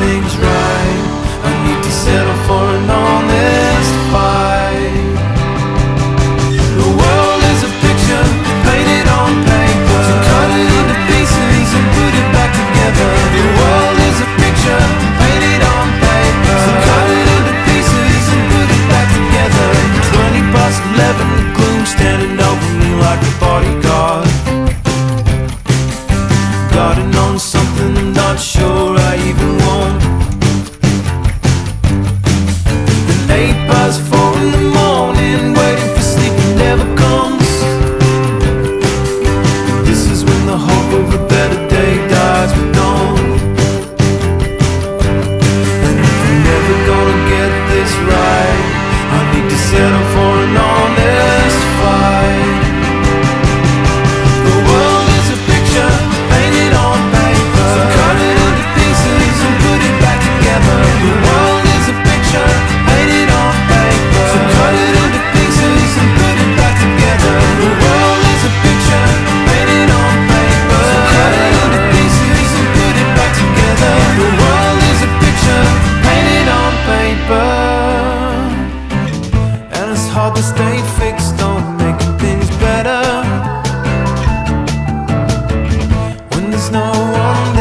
things right. I need to settle for an honest fight. The world is a picture painted on paper, so cut it into pieces and put it back together. The world is a picture painted on paper, so cut it into pieces and put it back together. 11, the gloom standing over me like a bodyguard, guarding on something I'm not sure I even want. Then 8 past 4 in the morning, waiting for sleep that never comes. This is when the hope of a better day dies with dawn. And if I'm never gonna get this right, I need to settle for an honest fight. The world is a picture painted on paper, so cut it into pieces and put it back together. The world is a picture painted on paper, so cut it into pieces and put it back together. The world is a picture painted on paper, so cut it into pieces and put it back together. The world is a picture painted on paper. It's hard to stay fixed on making things better when there's no one there.